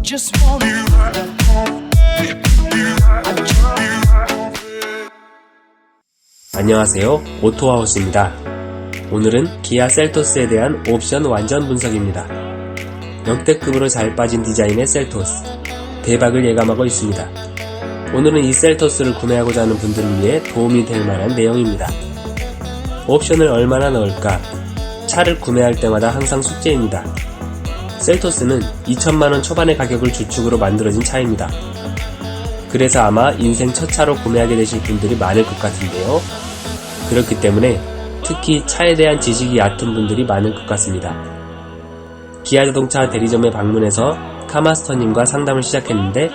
just want you. 안녕하세요, 오토하우스입니다. 오늘은 기아 셀토스에 대한 옵션 완전 분석입니다. 역대급으로 잘 빠진 디자인의 셀토스, 대박을 예감하고 있습니다. 오늘은 이 셀토스를 구매하고자 하는 분들을 위해 도움이 될 만한 내용입니다. 옵션을 얼마나 넣을까? 차를 구매할 때마다 항상 숙제입니다. 셀토스는 2천만원 초반의 가격을 주축으로 만들어진 차입니다. 그래서 아마 인생 첫 차로 구매하게 되실 분들이 많을 것 같은데요. 그렇기 때문에 특히 차에 대한 지식이 얕은 분들이 많을 것 같습니다. 기아자동차 대리점에 방문해서 카마스터님과 상담을 시작했는데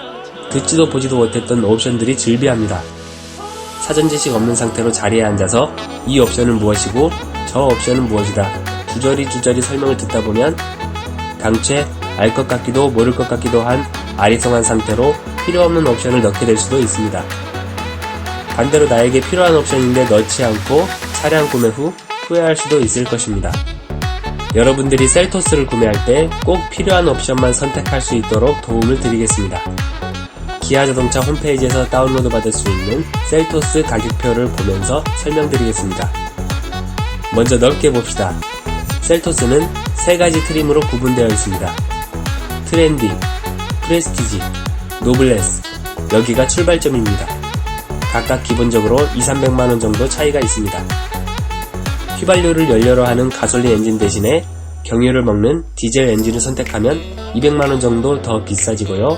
듣지도 보지도 못했던 옵션들이 즐비합니다. 사전 지식 없는 상태로 자리에 앉아서 이 옵션은 무엇이고 저 옵션은 무엇이다 주저리 설명을 듣다 보면 당최 알 것 같기도 모를 것 같기도 한 아리송한 상태로 필요없는 옵션을 넣게 될 수도 있습니다. 반대로 나에게 필요한 옵션인데 넣지 않고 차량 구매 후 후회할 수도 있을 것입니다. 여러분들이 셀토스를 구매할 때 꼭 필요한 옵션만 선택할 수 있도록 도움을 드리겠습니다. 기아자동차 홈페이지에서 다운로드 받을 수 있는 셀토스 가격표를 보면서 설명드리겠습니다. 먼저 넓게 봅시다. 셀토스는 3가지 트림으로 구분되어 있습니다. 트렌디, 프레스티지, 노블레스, 여기가 출발점입니다. 각각 기본적으로 200~300만원 정도 차이가 있습니다. 휘발유를 연료로 하는 가솔린 엔진 대신에 경유를 먹는 디젤 엔진을 선택하면 200만원 정도 더 비싸지고요.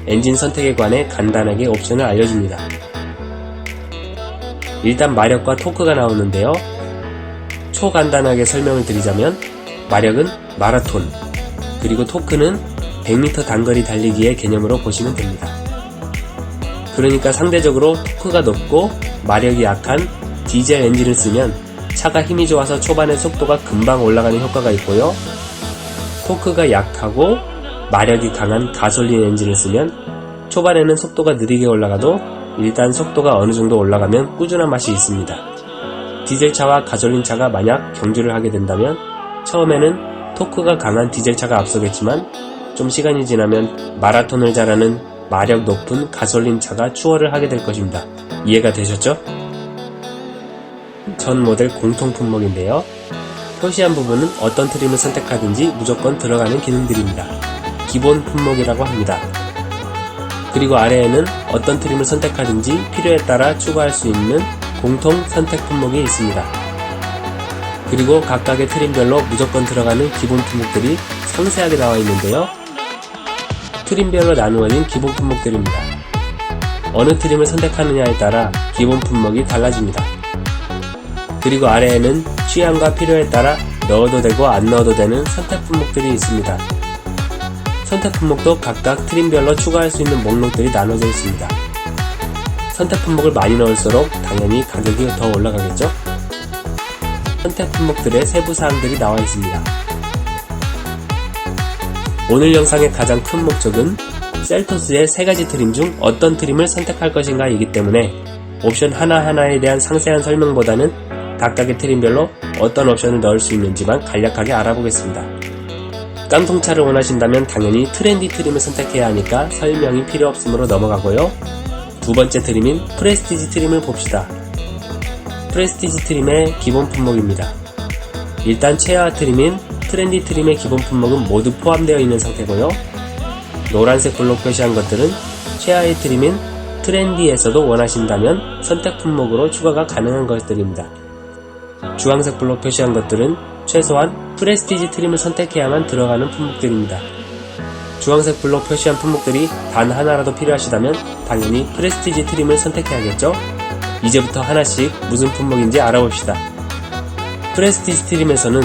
엔진 선택에 관해 간단하게 옵션을 알려줍니다. 일단 마력과 토크가 나오는데요. 초간단하게 설명을 드리자면 마력은 마라톤, 그리고 토크는 100m 단거리 달리기의 개념으로 보시면 됩니다. 그러니까 상대적으로 토크가 높고 마력이 약한 디젤 엔진을 쓰면 차가 힘이 좋아서 초반에 속도가 금방 올라가는 효과가 있고요. 토크가 약하고 마력이 강한 가솔린 엔진을 쓰면 초반에는 속도가 느리게 올라가도 일단 속도가 어느 정도 올라가면 꾸준한 맛이 있습니다. 디젤차와 가솔린차가 만약 경주를 하게 된다면 처음에는 토크가 강한 디젤차가 앞서겠지만 좀 시간이 지나면 마라톤을 잘하는 마력 높은 가솔린차가 추월을 하게 될 것입니다. 이해가 되셨죠? 전 모델 공통 품목인데요. 표시한 부분은 어떤 트림을 선택하든지 무조건 들어가는 기능들입니다. 기본 품목이라고 합니다. 그리고 아래에는 어떤 트림을 선택하든지 필요에 따라 추가할 수 있는 공통 선택 품목이 있습니다. 그리고 각각의 트림별로 무조건 들어가는 기본 품목들이 상세하게 나와 있는데요. 트림별로 나누어진 기본 품목들입니다. 어느 트림을 선택하느냐에 따라 기본 품목이 달라집니다. 그리고 아래에는 취향과 필요에 따라 넣어도 되고 안 넣어도 되는 선택 품목들이 있습니다. 선택 품목도 각각 트림별로 추가할 수 있는 목록들이 나눠져 있습니다. 선택 품목을 많이 넣을수록 당연히 가격이 더 올라가겠죠? 선택 품목들의 세부 사항들이 나와 있습니다. 오늘 영상의 가장 큰 목적은 셀토스의 3가지 트림 중 어떤 트림을 선택할 것인가 이기 때문에 옵션 하나하나에 대한 상세한 설명보다는 각각의 트림별로 어떤 옵션을 넣을 수 있는지만 간략하게 알아보겠습니다. 깡통차를 원하신다면 당연히 트렌디 트림을 선택해야 하니까 설명이 필요 없으므로 넘어가고요. 두 번째 트림인 프레스티지 트림을 봅시다. 프레스티지 트림의 기본 품목입니다. 일단 최하 트림인 트렌디 트림의 기본 품목은 모두 포함되어 있는 상태고요. 노란색 블록 표시한 것들은 최하의 트림인 트렌디에서도 원하신다면 선택 품목으로 추가가 가능한 것들입니다. 주황색 블록 표시한 것들은 최소한 프레스티지 트림을 선택해야만 들어가는 품목들입니다. 주황색 블록 표시한 품목들이 단 하나라도 필요하시다면 당연히 프레스티지 트림을 선택해야겠죠? 이제부터 하나씩 무슨 품목인지 알아봅시다. 프레스티지 트림에서는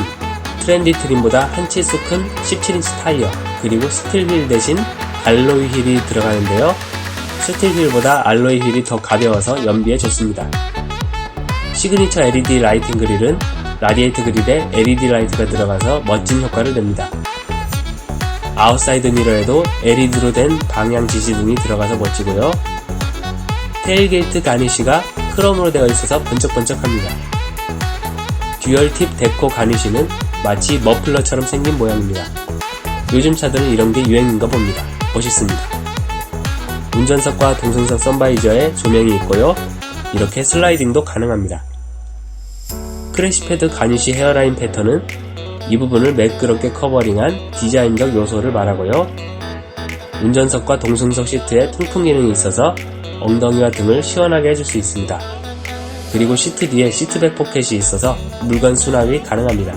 트렌디 트림보다 한 치수 큰 17인치 타이어 그리고 스틸 휠 대신 알로이 휠이 들어가는데요. 스틸 휠보다 알로이 휠이 더 가벼워서 연비에 좋습니다. 시그니처 LED 라이팅 그릴은 라디에이터 그릴에 LED 라이트가 들어가서 멋진 효과를 냅니다. 아웃사이드 미러에도 LED로 된 방향 지시등이 들어가서 멋지고요. 테일게이트 가니쉬가 크롬으로 되어 있어서 번쩍번쩍합니다. 듀얼 팁 데코 가니쉬는 마치 머플러처럼 생긴 모양입니다. 요즘 차들은 이런게 유행인가 봅니다. 멋있습니다. 운전석과 동승석 선바이저에 조명이 있고요. 이렇게 슬라이딩도 가능합니다. 크래시패드 가니쉬 헤어라인 패턴은 이 부분을 매끄럽게 커버링한 디자인적 요소를 말하고요. 운전석과 동승석 시트에 통풍 기능이 있어서 엉덩이와 등을 시원하게 해줄 수 있습니다. 그리고 시트 뒤에 시트백 포켓이 있어서 물건 수납이 가능합니다.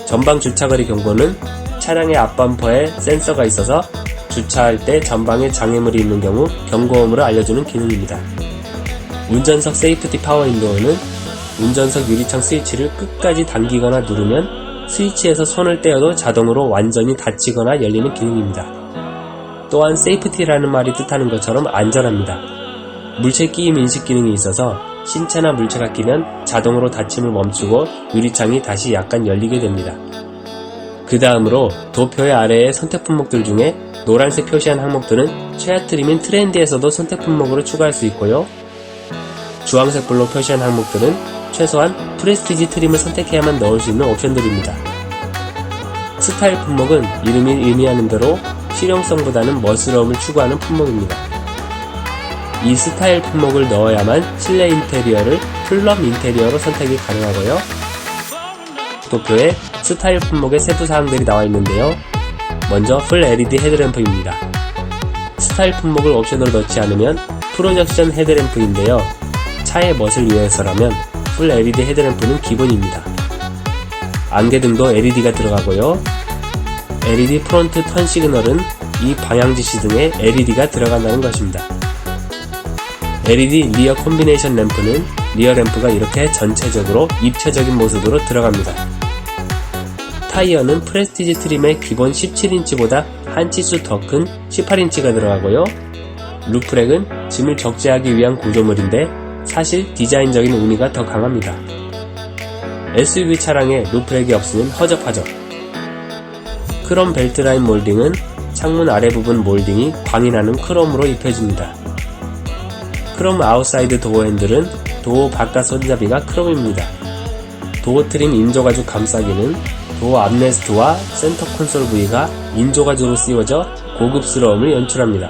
전방 주차거리 경보는 차량의 앞범퍼에 센서가 있어서 주차할 때 전방에 장애물이 있는 경우 경고음으로 알려주는 기능입니다. 운전석 세이프티 파워 윈도우는 운전석 유리창 스위치를 끝까지 당기거나 누르면 스위치에서 손을 떼어도 자동으로 완전히 닫히거나 열리는 기능입니다. 또한 세이프티라는 말이 뜻하는 것처럼 안전합니다. 물체 끼임 인식 기능이 있어서 신체나 물체가 끼면 자동으로 닫힘을 멈추고 유리창이 다시 약간 열리게 됩니다. 그 다음으로 도표의 아래의 선택 품목들 중에 노란색 표시한 항목들은 최하 트림인 트렌디에서도 선택 품목으로 추가할 수 있고요. 주황색 불로 표시한 항목들은 최소한 프레스티지 트림을 선택해야만 넣을 수 있는 옵션들입니다. 스타일 품목은 이름이 의미하는 대로 실용성보다는 멋스러움을 추구하는 품목입니다. 이 스타일 품목을 넣어야만 실내 인테리어를 플럼 인테리어로 선택이 가능하고요. 도표에 스타일 품목의 세부 사항들이 나와 있는데요. 먼저 풀 LED 헤드램프입니다. 스타일 품목을 옵션으로 넣지 않으면 프로젝션 헤드램프인데요. 차의 멋을 위해서라면 풀 LED 헤드램프는 기본입니다. 안개등도 LED가 들어가고요. LED 프론트 턴 시그널은 이 방향지시 등에 LED가 들어간다는 것입니다. LED 리어 콤비네이션 램프는 리어 램프가 이렇게 전체적으로 입체적인 모습으로 들어갑니다. 타이어는 프레스티지 트림의 기본 17인치보다 한 치수 더 큰 18인치가 들어가고요. 루프렉은 짐을 적재하기 위한 구조물인데 사실 디자인적인 의미가 더 강합니다. SUV 차량에 루프렉이 없으면 허접하죠. 크롬 벨트라인 몰딩은 창문 아래 부분 몰딩이 광이 나는 크롬으로 입혀집니다. 크롬 아웃사이드 도어 핸들은 도어 바깥 손잡이가 크롬입니다. 도어 트림 인조가죽 감싸기는 도어 암레스트와 센터 콘솔 부위가 인조가죽으로 씌워져 고급스러움을 연출합니다.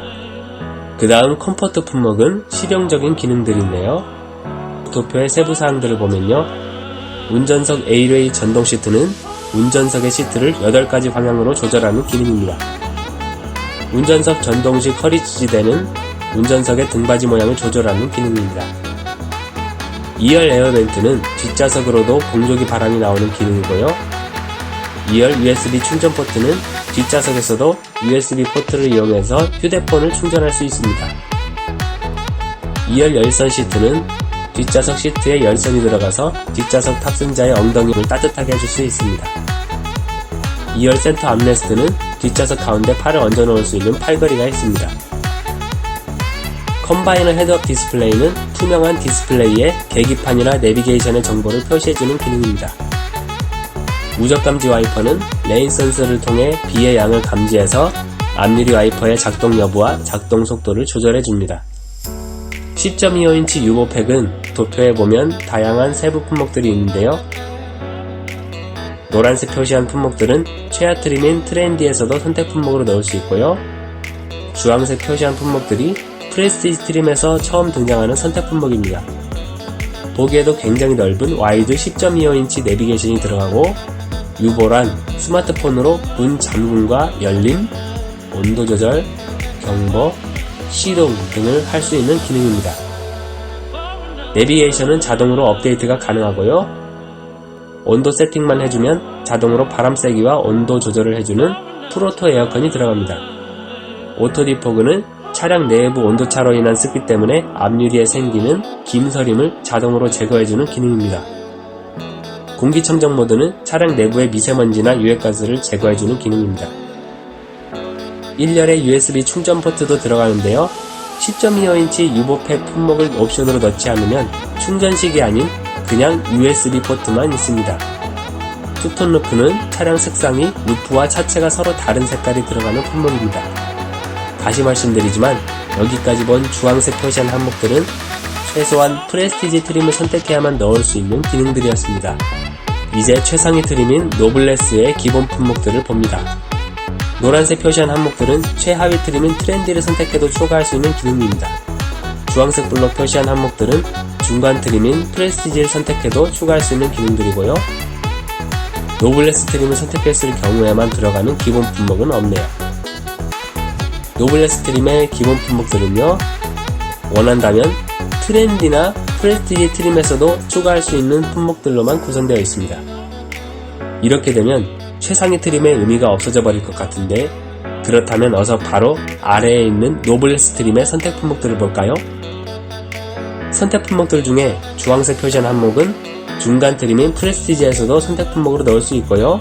그 다음 컴포트 품목은 실용적인 기능들인데요. 도표의 세부 사항들을 보면요. 운전석 A레이 전동 시트는 운전석의 시트를 8가지 방향으로 조절하는 기능입니다. 운전석 전동식 허리 지지대는 운전석의 등받이 모양을 조절하는 기능입니다. 2열 에어벤트는 뒷좌석으로도 공조기 바람이 나오는 기능이고요. 2열 USB 충전 포트는 뒷좌석에서도 USB 포트를 이용해서 휴대폰을 충전할 수 있습니다. 2열 열선 시트는 뒷좌석 시트에 열선이 들어가서 뒷좌석 탑승자의 엉덩이를 따뜻하게 해줄 수 있습니다. 2열 센터 암레스트는 뒷좌석 가운데 팔을 얹어 놓을 수 있는 팔걸이가 있습니다. 컴바이너 헤드업 디스플레이는 투명한 디스플레이에 계기판이나 내비게이션의 정보를 표시해주는 기능입니다. 무적감지 와이퍼는 레인 센서를 통해 비의 양을 감지해서 앞유리 와이퍼의 작동 여부와 작동 속도를 조절해줍니다. 10.25인치 유보팩은 도표에 보면 다양한 세부 품목들이 있는데요. 노란색 표시한 품목들은 최하 트림인 트렌디에서도 선택 품목으로 넣을 수 있고요. 주황색 표시한 품목들이 프레스티지 트림에서 처음 등장하는 선택 품목입니다. 보기에도 굉장히 넓은 와이드 10.25인치 내비게이션이 들어가고 유보란 스마트폰으로 문 잠금과 열림, 온도 조절, 경보, 시동 등을 할 수 있는 기능입니다. 내비게이션은 자동으로 업데이트가 가능하고요. 온도 세팅만 해주면 자동으로 바람 세기와 온도 조절을 해주는 프로토 에어컨이 들어갑니다. 오토 디포그는 차량 내부 온도차로 인한 습기 때문에 앞유리에 생기는 김서림을 자동으로 제거해주는 기능입니다. 공기청정 모드는 차량 내부의 미세먼지나 유해가스를 제거해주는 기능입니다. 1열에 USB 충전 포트도 들어가는데요. 10.25인치 유보팩 품목을 옵션으로 넣지 않으면 충전식이 아닌 그냥 USB 포트만 있습니다. 투톤 루프는 차량 색상이 루프와 차체가 서로 다른 색깔이 들어가는 품목입니다. 다시 말씀드리지만 여기까지 본 주황색 표시한 항목들은 최소한 프레스티지 트림을 선택해야만 넣을 수 있는 기능들이었습니다. 이제 최상위 트림인 노블레스의 기본 품목들을 봅니다. 노란색 표시한 항목들은 최하위 트림인 트렌디를 선택해도 추가할 수 있는 기능입니다. 주황색 블록 표시한 항목들은 중간 트림인 프레스티지를 선택해도 추가할 수 있는 기능들이고요. 노블레스 트림을 선택했을 경우에만 들어가는 기본 품목은 없네요. 노블레스 트림의 기본 품목들은요, 원한다면 트렌디나 프레스티지 트림에서도 추가할 수 있는 품목들로만 구성되어 있습니다. 이렇게 되면 최상위 트림의 의미가 없어져 버릴 것 같은데, 그렇다면 어서 바로 아래에 있는 노블레스 트림의 선택 품목들을 볼까요? 선택 품목들 중에 주황색 표시한 항목은 중간 트림인 프레스티지에서도 선택 품목으로 넣을 수 있고요.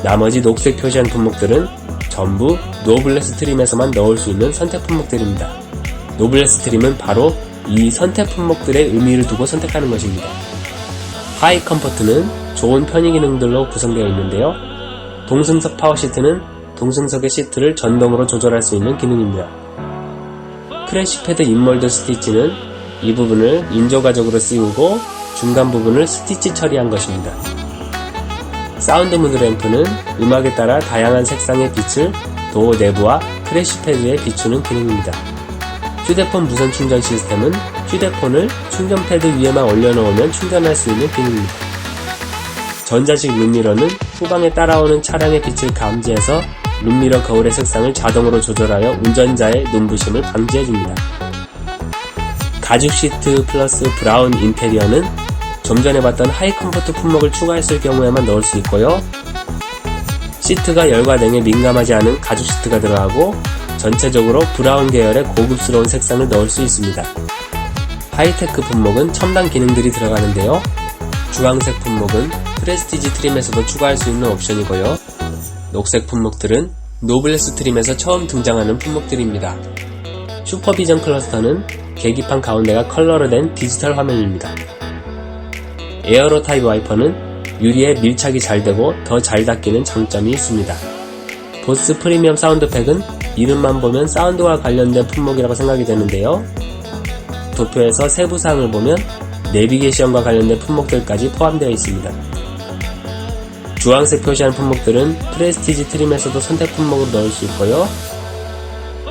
나머지 녹색 표시한 품목들은 전부 노블레스 트림에서만 넣을 수 있는 선택 품목들입니다. 노블레스 트림은 바로 이 선택 품목들의 의미를 두고 선택하는 것입니다. 하이 컴포트는 좋은 편의 기능들로 구성되어 있는데요. 동승석 파워 시트는 동승석의 시트를 전동으로 조절할 수 있는 기능입니다. 크래시 패드 인몰드 스티치는 이 부분을 인조 가죽으로 씌우고 중간 부분을 스티치 처리한 것입니다. 사운드 무드 램프는 음악에 따라 다양한 색상의 빛을 도어 내부와 크래시 패드에 비추는 기능입니다. 휴대폰 무선 충전 시스템은 휴대폰을 충전 패드 위에만 올려놓으면 충전할 수 있는 기능입니다. 전자식 룸미러는 후방에 따라오는 차량의 빛을 감지해서 룸미러 거울의 색상을 자동으로 조절하여 운전자의 눈부심을 방지해줍니다. 가죽 시트 플러스 브라운 인테리어는 좀 전에 봤던 하이 컴포트 품목을 추가했을 경우에만 넣을 수 있고요. 시트가 열과 냉에 민감하지 않은 가죽 시트가 들어가고 전체적으로 브라운 계열의 고급스러운 색상을 넣을 수 있습니다. 하이테크 품목은 첨단 기능들이 들어가는데요. 주황색 품목은 프레스티지 트림에서도 추가할 수 있는 옵션이고요. 녹색 품목들은 노블레스 트림에서 처음 등장하는 품목들입니다. 슈퍼비전 클러스터는 계기판 가운데가 컬러로 된 디지털 화면입니다. 에어로 타입 와이퍼는 유리에 밀착이 잘 되고 더 잘 닦이는 장점이 있습니다. 보스 프리미엄 사운드팩은 이름만 보면 사운드와 관련된 품목이라고 생각이 되는데요. 도표에서 세부사항을 보면 내비게이션과 관련된 품목들까지 포함되어 있습니다. 주황색 표시한 품목들은 프레스티지 트림에서도 선택 품목으로 넣을 수 있고요.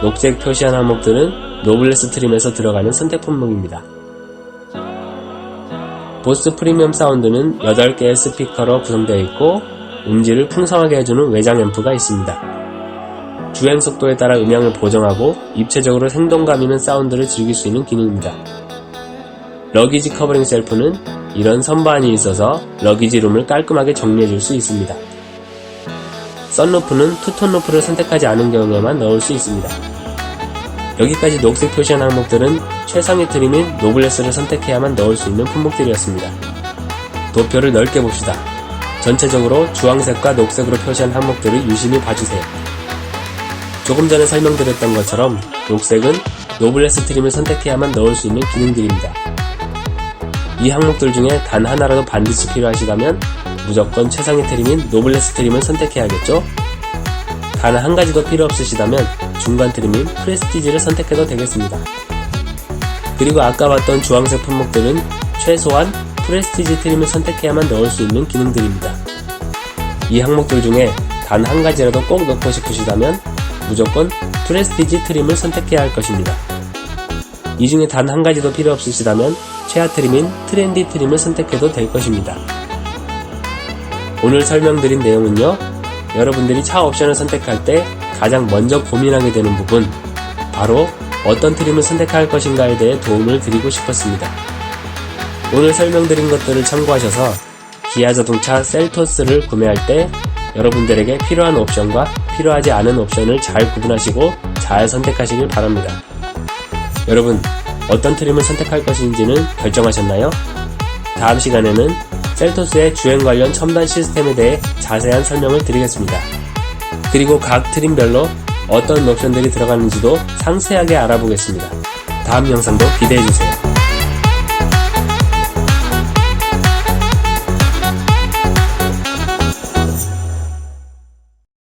녹색 표시한 항목들은 노블레스 트림에서 들어가는 선택 품목입니다. 보스 프리미엄 사운드는 8개의 스피커로 구성되어 있고 음질을 풍성하게 해주는 외장 앰프가 있습니다. 주행 속도에 따라 음향을 보정하고 입체적으로 생동감 있는 사운드를 즐길 수 있는 기능입니다. 러기지 커버링 셀프는 이런 선반이 있어서 러기지 룸을 깔끔하게 정리해줄 수 있습니다. 썬루프는 투톤 루프를 선택하지 않은 경우에만 넣을 수 있습니다. 여기까지 녹색 표시한 항목들은 최상위 트림인 노블레스를 선택해야만 넣을 수 있는 품목들이었습니다. 도표를 넓게 봅시다. 전체적으로 주황색과 녹색으로 표시한 항목들을 유심히 봐주세요. 조금 전에 설명드렸던 것처럼 녹색은 노블레스 트림을 선택해야만 넣을 수 있는 기능들입니다. 이 항목들 중에 단 하나라도 반드시 필요하시다면 무조건 최상위 트림인 노블레스 트림을 선택해야겠죠? 단 한 가지도 필요 없으시다면 중간 트림인 프레스티지를 선택해도 되겠습니다. 그리고 아까 봤던 주황색 품목들은 최소한 프레스티지 트림을 선택해야만 넣을 수 있는 기능들입니다. 이 항목들 중에 단 한 가지라도 꼭 넣고 싶으시다면 무조건 프레스티지 트림을 선택해야 할 것입니다. 이 중에 단 한 가지도 필요 없으시다면 최하 트림인 트렌디 트림을 선택해도 될 것입니다. 오늘 설명드린 내용은요, 여러분들이 차 옵션을 선택할 때 가장 먼저 고민하게 되는 부분, 바로 어떤 트림을 선택할 것인가에 대해 도움을 드리고 싶었습니다. 오늘 설명드린 것들을 참고하셔서 기아 자동차 셀토스를 구매할 때 여러분들에게 필요한 옵션과 필요하지 않은 옵션을 잘 구분하시고 잘 선택하시길 바랍니다. 여러분, 어떤 트림을 선택할 것인지는 결정하셨나요? 다음 시간에는 셀토스의 주행 관련 첨단 시스템에 대해 자세한 설명을 드리겠습니다. 그리고 각 트림별로 어떤 옵션들이 들어가는지도 상세하게 알아보겠습니다. 다음 영상도 기대해주세요.